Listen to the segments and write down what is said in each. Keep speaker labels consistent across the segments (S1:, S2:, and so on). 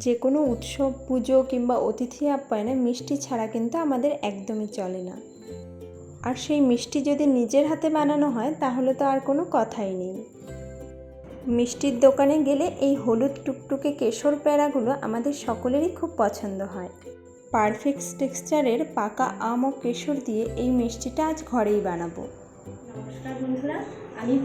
S1: যে কোনো উৎসব, পুজো কিংবা অতিথি আপ্যায়নে মিষ্টি ছাড়া কিন্তু আমাদের একদমই চলে না। আর সেই মিষ্টি যদি নিজের হাতে বানানো হয় তাহলে তো আর কোনো কথাই নেই। মিষ্টির দোকানে গেলে এই হলুদ টুকটুকে কেশর প্যাড়াগুলো আমাদের সকলেরই খুব পছন্দ হয়। পারফেক্ট টেক্সচারের পাকা আম ও কেশর দিয়ে এই মিষ্টিটা আজ ঘরেই বানাবো। নমস্কার বন্ধুরা, আমি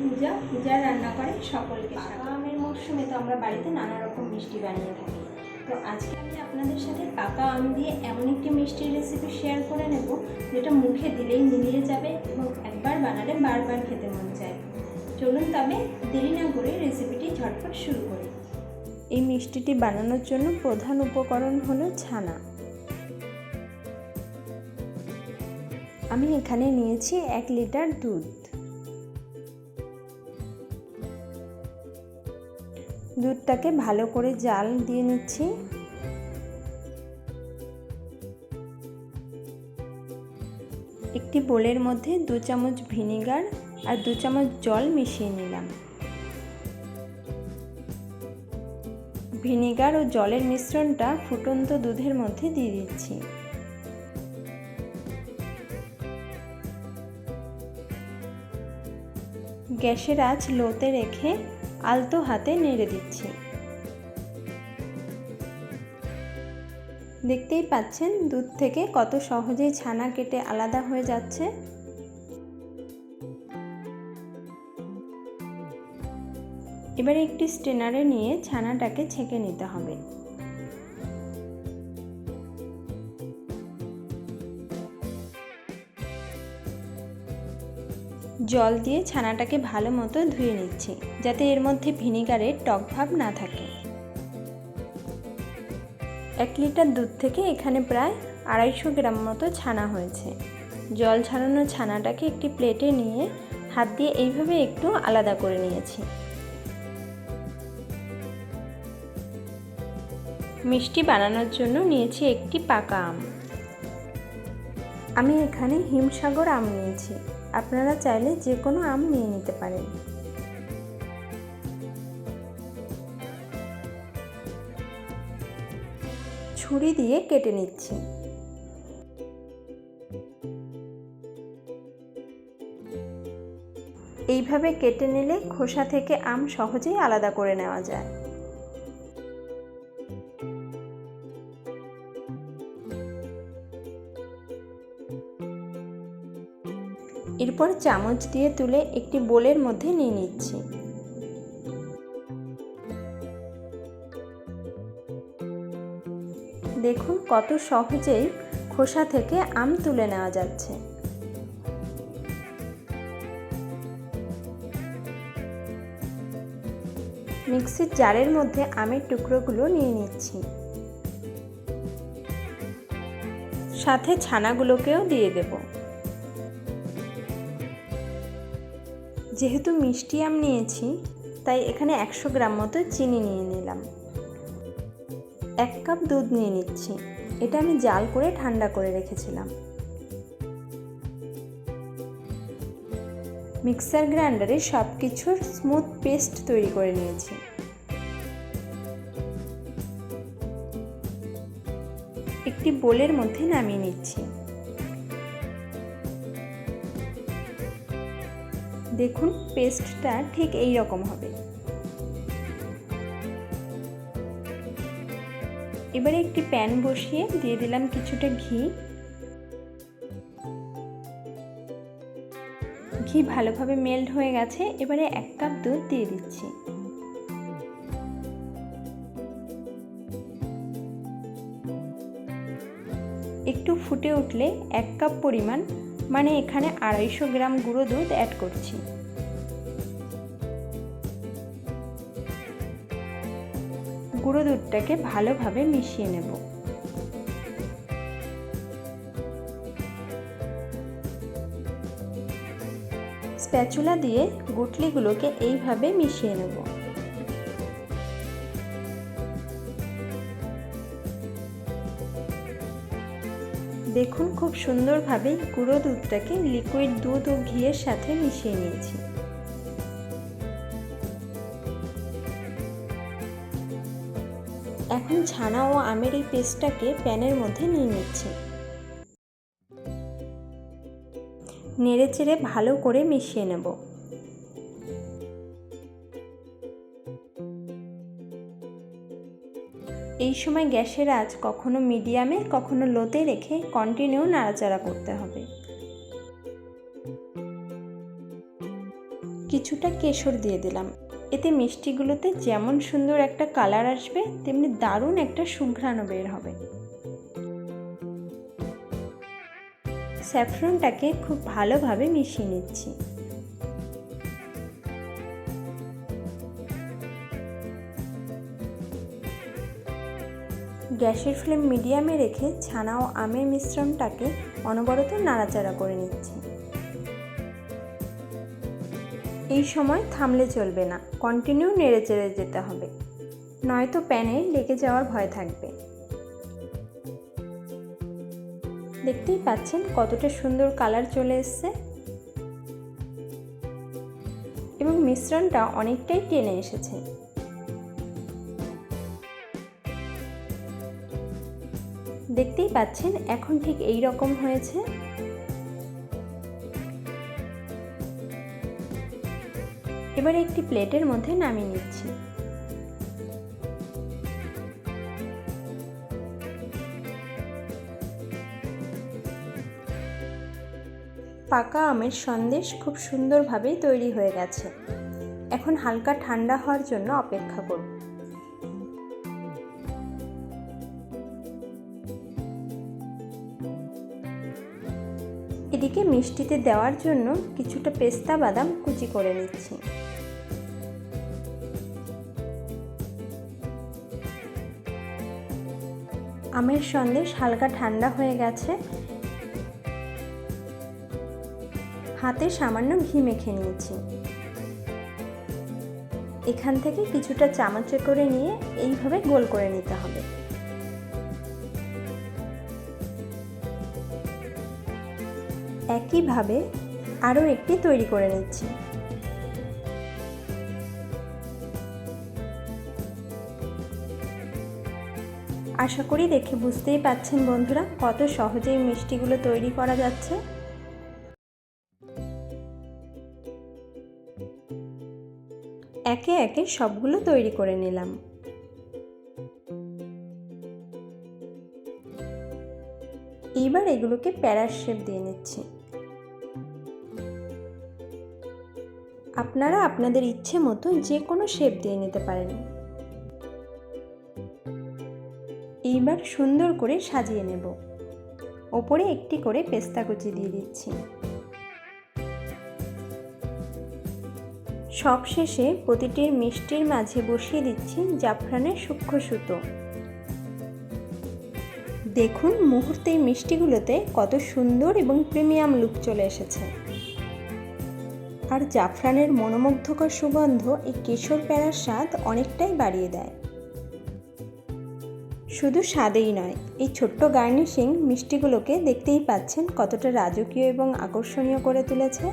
S1: পূজা রান্না করে সকলকে। পাকা আমের মরশুমে তো আমরা বাড়িতে নানা রকম মিষ্টি বানিয়ে থাকি। তো আজকে আমি আপনাদের সাথে পাকা আম দিয়ে এমন একটি মিষ্টির রেসিপি শেয়ার করে নেব যেটা মুখে দিলেই মিলিয়ে যাবে এবং একবার বানালে বারবার খেতে মন চায়। চলুন তবে দেরি না করে রেসিপিটি ঝটপট শুরু করি। এই মিষ্টিটি বানানোর জন্য প্রধান উপকরণ হলো ছানা। আমি এখানে নিয়েছি 1 লিটার দুধ। দুধটাকে ভালো করে জাল দিয়ে নিচ্ছি। একটি বোলের মধ্যে 2 চামচ ভিনেগার আর 2 চামচ জল মিশিয়ে নিলাম। ভিনেগার ও জলের মিশ্রণটা ফুটন্ত দুধের মধ্যে দিয়ে দিচ্ছি। গ্যাসের আঁচ লোতে রেখে আলতো হাতে নেড়ে দিচ্ছি। দেখতেই পাচ্ছেন দুধ থেকে কত সহজেই ছানা কেটে আলাদা হয়ে যাচ্ছে। এবারে একটি স্ট্রেনারে নিয়ে ছানাটাকে ছেঁকে নিতে হবে। জল দিয়ে ছানাটাকে ভালো মতো ধুয়ে নিচ্ছি যাতে এর মধ্যে ভিনেগারের টক ভাব না থাকে। 1 লিটার দুধ থেকে এখানে প্রায় 250 গ্রাম মতো ছানা হয়েছে। জল ছাড়ানো ছানাটাকে একটি প্লেটে নিয়ে হাত দিয়ে এইভাবে একটু আলাদা করে নিয়েছি। মিষ্টি বানানোর জন্য নিয়েছি একটি পাকা আম। আমি এখানে হিমসাগর আম নিয়েছি, আপনারা চাইলে যে কোনো আম নিয়ে নিতে পারেন। ছুরি দিয়ে কেটে নিচ্ছি। এইভাবে কেটে নিলে খোসা থেকে আম সহজেই আলাদা করে নেওয়া যায়। এরপর চামচ দিয়ে তুলে একটি বোলের মধ্যে নিয়ে নিচ্ছি। দেখুন কত সহজেই খোসা থেকে আম তুলে নেওয়া যাচ্ছে। মিক্সির জারের মধ্যে আমের টুকরোগুলো নিয়ে নিচ্ছি। সাথে ছানাগুলোকেও দিয়ে দেব। যেহেতু মিষ্টি আম নিয়েছি তাই এখানে 100 গ্রাম মতো চিনি নিয়ে নিলাম। 1 কাপ দুধ নিয়ে নিচ্ছি। এটা আমি জাল করে ঠান্ডা করে রেখেছিলাম। মিক্সার গ্রাইন্ডারে সব কিছুর স্মুথ পেস্ট তৈরি করে নিয়েছি। একটি বোলের মধ্যে নামিয়ে নিচ্ছি। দেখুন পেস্টটা ঠিক এই রকম হবে। এবারে একটি প্যান বসিয়ে দিয়ে দিলাম কিছুটা ঘি। ঘি ভালোভাবে মেল্ট হয়ে গেছে। এবারে 1 কাপ দুধ দিয়ে দিচ্ছি। একটু ফুটে উঠলে 1 কাপ পরিমাণ মানে এখানে 250 গ্রাম গুঁড়ো দুধ অ্যাড করছি। গুঁড়ো দুধটাকে ভালোভাবে মিশিয়ে নেব। স্প্যাচুলা দিয়ে গুটলিগুলোকে এইভাবে মিশিয়ে নেব। দেখুন খুব সুন্দরভাবে গুঁড়ো দুধটাকে লিকুইড দুধ ও ঘিয়ের সাথে মিশিয়ে নিয়েছি। এখন ছানা ও আমের এই পেস্টটাকে প্যানের মধ্যে নিয়ে নিচ্ছি। নেড়েচেড়ে ভালো করে মিশিয়ে নেব। এই সময় গ্যাসের আঁচ কখনো মিডিয়ামে কখনো লোতে রেখে কন্টিনিউ নাড়াচাড়া করতে হবে। কিছুটা কেশর দিয়ে দিলাম, এতে মিষ্টিগুলোতে যেমন সুন্দর একটা কালার আসবে তেমনি দারুণ একটা সুঘ্রাণও বের হবে। স্যাফরনটাকে খুব ভালোভাবে মিশিয়ে নিচ্ছি। গ্যাসের ফ্লেম মিডিয়ামে রেখে ছানা ও আমের মিশ্রণটাকে অনবরত নাড়াচাড়া করে নিচ্ছি। এই সময় থামলে চলবে না, কন্টিনিউ নেড়েচেড়ে যেতে হবে, নয়তো প্যানে লেগে যাওয়ার ভয় থাকবে। দেখতেই পাচ্ছেন কতটা সুন্দর কালার চলে এসছে এবং মিশ্রণটা অনেকটাই টেনে এসেছে। দেখতেই পাচ্ছেন এখন ঠিক এই রকম হয়েছে। এবার একটি প্লেটের মধ্যে নামিয়ে নিচ্ছি। পাকা আমের সন্দেশ খুব সুন্দরভাবেই তৈরি হয়ে গেছে। এখন হালকা ঠান্ডা হওয়ার জন্য অপেক্ষা করব। এদিকে মিষ্টিতে দেওয়ার জন্য কিছুটা পেস্তা বাদাম কুচি করে নিচ্ছি। আমের সন্দেশ হালকা ঠান্ডা হয়ে গেছে। হাতে সামান্য ঘি মেখে নিয়েছি। এখান থেকে কিছুটা চামচে করে নিয়ে এইভাবে গোল করে নিতে হবে। একইভাবে আরও একটি তৈরি করে নিচ্ছি। আশা করি দেখে বুঝতেই পাচ্ছেন বন্ধুরা কত সহজেই মিষ্টিগুলো তৈরি করা যাচ্ছে। একে একে সবগুলো তৈরি করে নিলাম। এইবার এগুলোকে প্যারার শেপ দিয়ে নিচ্ছি। আপনারা আপনাদের ইচ্ছে মতো যে কোনো শেপ দিয়ে নিতে পারেন। এইবার সুন্দর করে সাজিয়ে নেব। ওপরে একটি করে পেস্তা কুচি দিয়ে দিচ্ছি। সবশেষে প্রতিটির মিষ্টির মাঝে বসিয়ে দিচ্ছি জাফরানের সূক্ষ্ম সুতো। দেখুন মুহূর্তেই মিষ্টিগুলোতে কত সুন্দর এবং প্রিমিয়াম লুক চলে এসেছে। আর জাফরানের মনোমুগ্ধকর সুগন্ধ এই কেশর প্যারার স্বাদ অনেকটাই বাড়িয়ে দেয়। শুধু স্বাদেই নয়, এই ছোট্ট গার্নিশিং মিষ্টিগুলোকে দেখতেই পাচ্ছেন কতটা রাজকীয় এবং আকর্ষণীয় করে তুলেছে।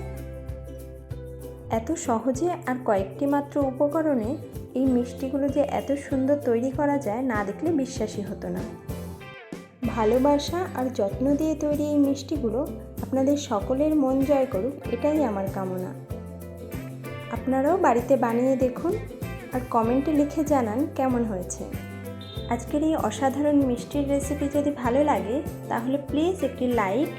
S1: এত সহজে আর কয়েকটি মাত্র উপকরণে এই মিষ্টিগুলো যে এত সুন্দর তৈরি করা যায় না দেখলে বিশ্বাসই হতো না। ভালোবাসা আর যত্ন দিয়ে তৈরি এই মিষ্টিগুলো আপনাদের সকলের মন জয় করুক, এটাই আমার কামনা। আপনারাও বাড়িতে বানিয়ে দেখুন আর কমেন্টে লিখে জানান কেমন হয়েছে। আজকের এই অসাধারণ মিষ্টির রেসিপি যদি ভালো লাগে তাহলে প্লিজ একটি লাইক,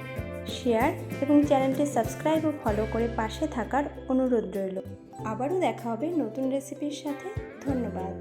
S1: শেয়ার এবং চ্যানেলটি সাবস্ক্রাইব ও ফলো করে পাশে থাকার অনুরোধ রইল। আবারও দেখা হবে নতুন রেসিপির সাথে। ধন্যবাদ।